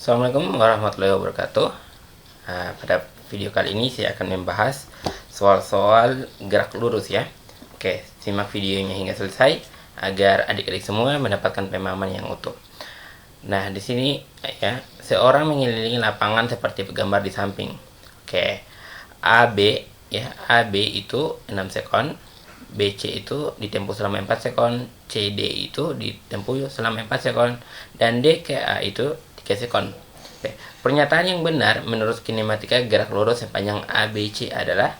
Assalamualaikum warahmatullahi wabarakatuh. Pada video kali ini saya akan membahas soal-soal gerak lurus ya. Oke, simak videonya hingga selesai agar adik-adik semua mendapatkan pemahaman yang utuh. Nah, di sini ya, seorang mengelilingi lapangan seperti gambar di samping. Oke, AB ya, AB itu 6 sekon, BC itu ditempuh selama 4 sekon, CD itu ditempuh selama 4 sekon, dan D ke A itu 3 sekon. Oke. Pernyataan yang benar menurut kinematika gerak lurus sepanjang ABC adalah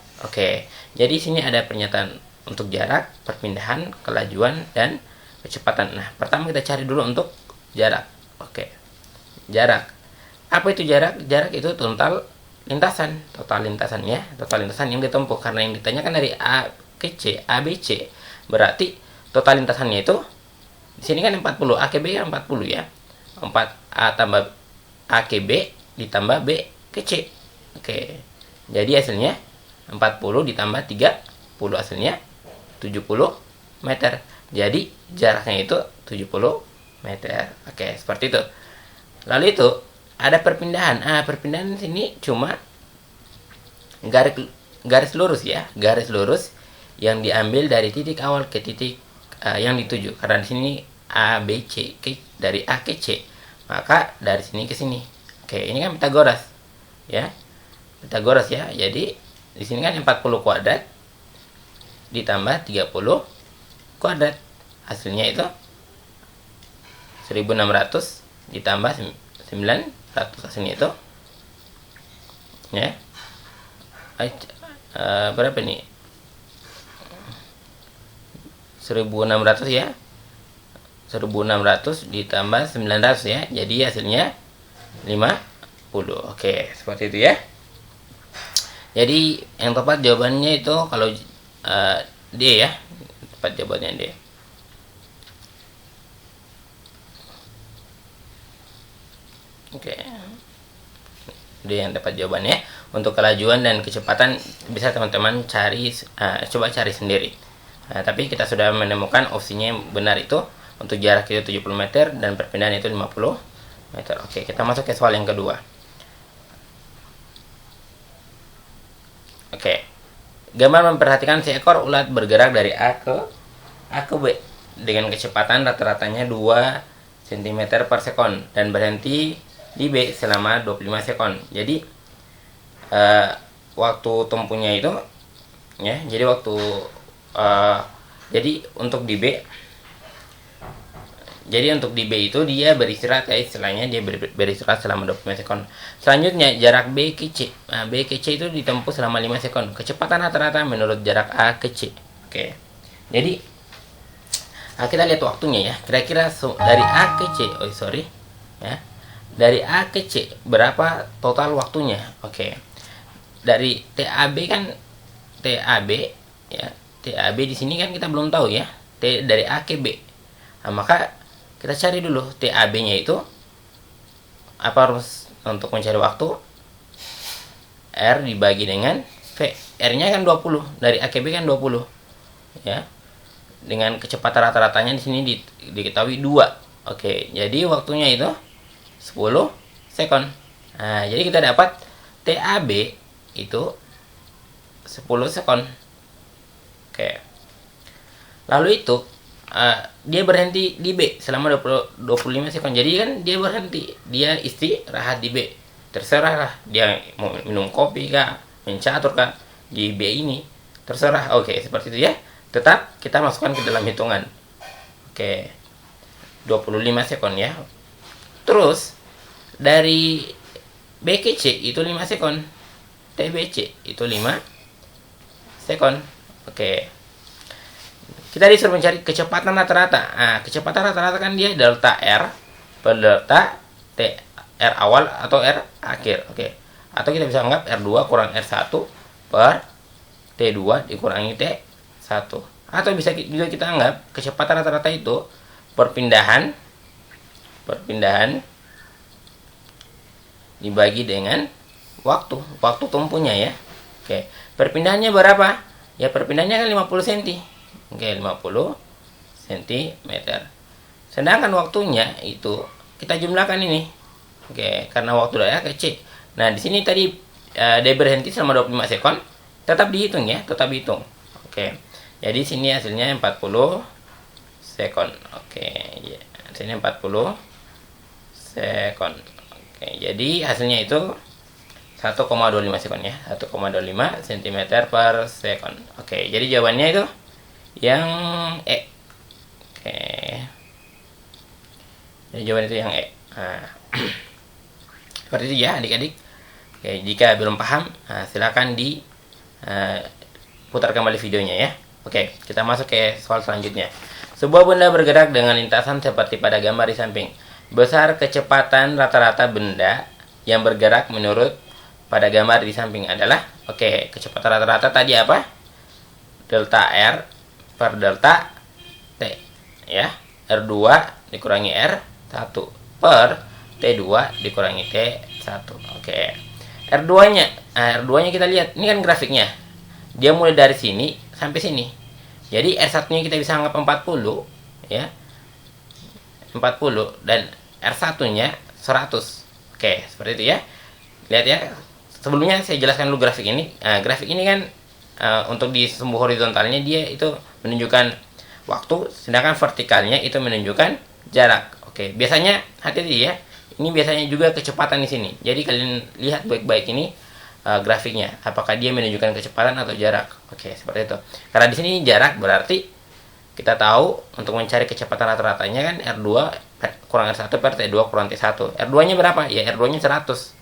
jadi sini ada pernyataan untuk jarak, perpindahan, kelajuan, dan kecepatan. Nah, pertama kita cari dulu untuk jarak. Jarak. Apa itu jarak? Jarak itu total lintasan ya, total lintasan yang ditempuh. Karena yang ditanyakan dari A ke C, ABC, berarti total lintasannya itu di sini kan 40, AKB kan 40 ya. 4A tambah A ke B ditambah B ke C. Jadi hasilnya 40 ditambah 30 hasilnya 70 meter. Jadi jaraknya itu 70 meter. Seperti itu. Lalu itu ada perpindahan. Perpindahan sini cuma garis lurus ya, garis lurus yang diambil dari titik awal ke titik yang dituju. Karena di sini A, B, C, dari A ke C. Maka dari sini ke sini. Ini kan Pitagoras. Ya. Pitagoras ya. Jadi di sini kan 40 kuadrat ditambah 30 kuadrat. Hasilnya itu 1600 ditambah 900, hasilnya itu ya. Berapa nih? 1600 ya. 1600 ditambah 900 ya. Jadi hasilnya 50. Seperti itu ya. Jadi yang tepat jawabannya itu kalau D ya. Tepat jawabannya D. D yang dapat jawabannya. Untuk kelajuan dan kecepatan bisa teman-teman cari, coba cari sendiri. Tapi kita sudah menemukan opsinya yang benar itu. Untuk jarak itu 70 meter dan perpindahan itu 50 meter. Kita masuk ke soal yang kedua. Gambar memperhatikan seekor ulat bergerak dari A ke B dengan kecepatan rata-ratanya 2 cm per sekon dan berhenti di B selama 25 sekon. Jadi waktu tempuhnya itu ya, jadi untuk di B, jadi untuk di B itu dia beristirahat ya, istilahnya dia beristirahat selama 25 sekon. Selanjutnya jarak B ke C. B ke C itu ditempuh selama 5 sekon. Kecepatan rata-rata menurut jarak A ke C. Jadi kita lihat waktunya ya. Kira-kira dari A ke C. Ya. Dari A ke C berapa total waktunya? Dari TAB kan TAB ya. TAB di sini kan kita belum tahu ya. Dari A ke B. Maka kita cari dulu TAB-nya itu apa, harus untuk mencari waktu R dibagi dengan V. R-nya kan 20, dari A ke B kan 20. Ya. Dengan kecepatan rata-ratanya di sini diketahui 2. Jadi waktunya itu 10 sekon. Jadi kita dapat TAB itu 10 sekon. Lalu itu dia berhenti di B selama 25 sekon. Jadi kan dia berhenti, dia istirahat di B. Terserah lah dia mau minum kopi kah, mencatur kah di B ini, terserah. Seperti itu ya. Tetap kita masukkan ke dalam hitungan. 25 sekon ya. Terus dari B ke C itu 5 sekon. TBC itu 5 sekon. Kita disuruh mencari kecepatan rata-rata. Kecepatan rata-rata kan dia delta R per delta T, R awal atau R akhir. Atau kita bisa anggap R2 kurang R1 per T2 dikurangi T1. Atau bisa juga kita anggap kecepatan rata-rata itu perpindahan dibagi dengan waktu tempuhnya ya. Perpindahannya berapa? Ya perpindahannya kan 50 cm. 50 cm. Sedangkan waktunya itu kita jumlahkan ini. Oke, karena waktu udah ke C. Nah, di sini tadi dia berhenti selama 25 sekon, tetap dihitung ya, tetap dihitung. Oke. Jadi sini hasilnya 40 sekon. Oke, ya. Sini 40 sekon. Oke, jadi hasilnya itu 1,25 sekon ya, 1,25 cm per sekon. Oke, jadi jawabannya itu yang E. Oke, jadi jawaban itu yang E. Nah, seperti itu ya adik-adik. Oke, jika belum paham, silakan putar kembali videonya ya. Oke, kita masuk ke soal selanjutnya. Sebuah benda bergerak dengan lintasan seperti pada gambar di samping. Besar kecepatan rata-rata benda yang bergerak menurut pada gambar di samping adalah, oke, kecepatan rata-rata tadi apa? Delta R per delta T ya. R2 dikurangi R1 per T2 dikurangi T1. Oke. R2-nya, R2-nya kita lihat, ini kan grafiknya. Dia mulai dari sini sampai sini. Jadi R1-nya kita bisa anggap 40 ya. 40 dan R1-nya 100. Oke, seperti itu ya. Lihat ya. Sebelumnya saya jelaskan dulu grafik ini. Grafik ini kan untuk di sumbu horizontalnya dia itu menunjukkan waktu, sedangkan vertikalnya itu menunjukkan jarak. Oke, biasanya hati-hati ya. Ini biasanya juga kecepatan di sini. Jadi kalian lihat baik-baik ini grafiknya, apakah dia menunjukkan kecepatan atau jarak. Oke, seperti itu. Karena di sini jarak berarti kita tahu untuk mencari kecepatan rata-ratanya kan R2 kurang R1 per T2 kurang T1. R2-nya berapa? Ya R2-nya 100.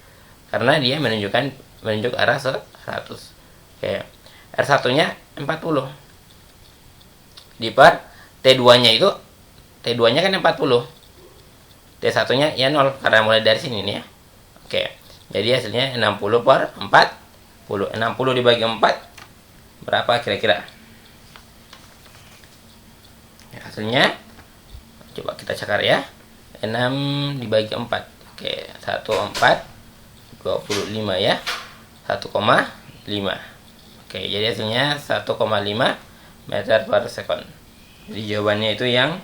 Karena dia menunjuk arah 100. Oke. R1-nya 40. Di per T2-nya itu T2-nya kan 40. T1-nya ya 0 karena mulai dari sini nih ya. Oke. Jadi hasilnya 60 per 40. 60 dibagi 4 berapa kira-kira? Ya, hasilnya coba kita cakar ya. 6 dibagi 4. Oke, 1,4 25 ya. 1,5. Oke, jadi hasilnya 1,5 meter per sekon. Jadi jawabannya itu yang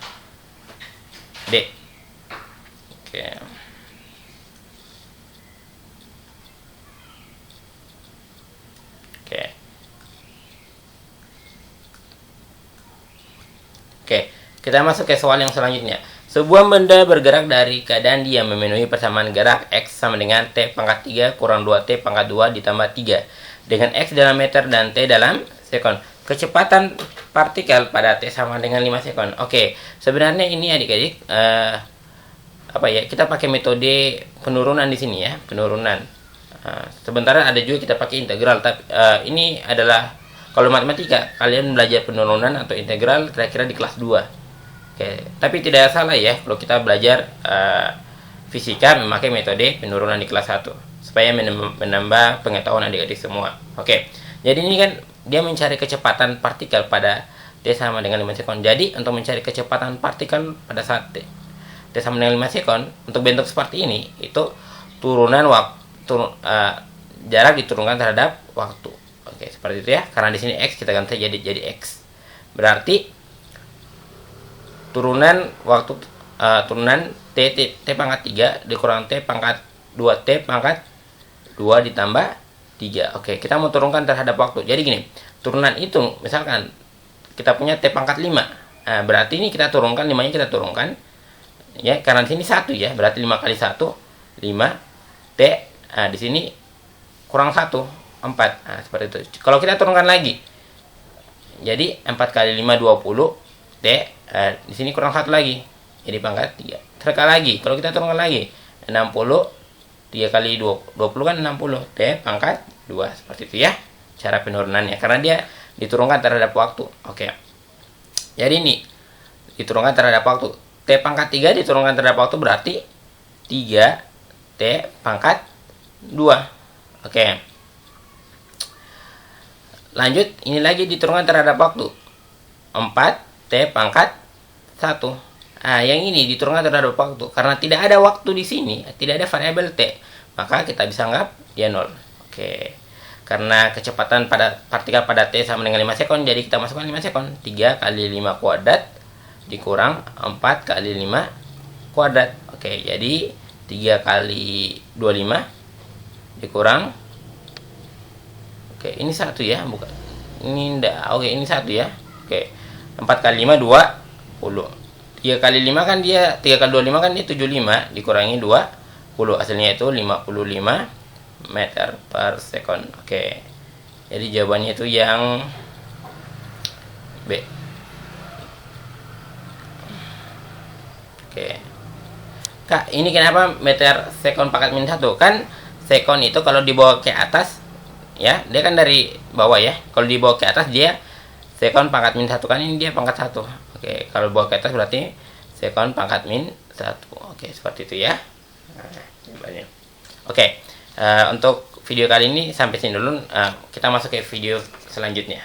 D. Oke. Oke, kita masuk ke soal yang selanjutnya. Sebuah benda bergerak dari keadaan dia memenuhi persamaan gerak X sama dengan T pangkat 3 kurang 2T pangkat 2 ditambah 3 dengan X dalam meter dan T dalam sekon. Kecepatan partikel pada T sama dengan 5 sekon. Oke, sebenarnya ini adik-adik kita pakai metode penurunan di sini ya, penurunan. Sebentar ada juga kita pakai integral, tapi ini adalah kalau matematika kalian belajar penurunan atau integral kira-kira di kelas 2. Oke, tapi tidak salah ya kalau kita belajar fisika memakai metode penurunan di kelas 1 supaya menambah pengetahuan adik-adik semua. Oke. Jadi ini kan dia mencari kecepatan partikel pada T sama dengan 5 sekon. Jadi untuk mencari kecepatan partikel pada saat T sama dengan 5 sekon untuk bentuk seperti ini itu turunan jarak diturunkan terhadap waktu. Oke, seperti itu ya. Karena di sini X kita ganti jadi X. Berarti turunan T pangkat 3 dikurang T pangkat 2T pangkat 2 ditambah 3. Oke, kita mau turunkan terhadap waktu. Jadi gini, turunan itu misalkan kita punya T pangkat 5. Nah, berarti ini kita turunkan 5-nya kita turunkan. Ya, karena di sini 1 ya. Berarti 5 kali 1 5 T. Nah, di sini kurang 1 4. Nah, seperti itu. Kalau kita turunkan lagi. Jadi 4 kali 5 20 T. Di sini kurang 1 lagi. Jadi pangkat 3. Terkali lagi. Kalau kita turunkan lagi 60 3 kali 20 kan 60 T pangkat 2. Seperti itu ya cara penurunannya, karena dia diturunkan terhadap waktu. Oke. Jadi ini diturunkan terhadap waktu. T pangkat 3 diturunkan terhadap waktu berarti 3 T pangkat 2. Oke. Lanjut, ini lagi diturunkan terhadap waktu. 4 T pangkat 1. Nah, yang ini diturunkan terhadap waktu. Karena tidak ada waktu di sini, tidak ada variabel T, maka kita bisa anggap dia 0. Oke. Karena kecepatan pada partikel pada T sama dengan 5 sekon, jadi kita masukkan 5 sekon. 3 kali 5 kuadrat dikurang 4 kali 5 kuadrat. Oke, jadi 3 kali 25 dikurang, oke ini 1 ya, bukan ini enggak, oke ini 1 ya, oke 4 kali 5 20, 3 kali 5 kan dia 3 kali 25 kan dia 75 dikurangi 20, hasilnya itu 55 meter per second. Oke, jadi jawabannya itu yang B. Oke Kak, ini kenapa meter sekon pangkat min 1? Kan sekon itu kalau dibawa ke atas ya, dia kan dari bawah ya. Kalau dibawa ke atas dia sekon pangkat min 1, kan ini dia pangkat 1. Oke, kalau bawa ke atas berarti sekon pangkat min 1. Oke, seperti itu ya. Oke, untuk video kali ini sampai sini dulu. Kita masuk ke video selanjutnya.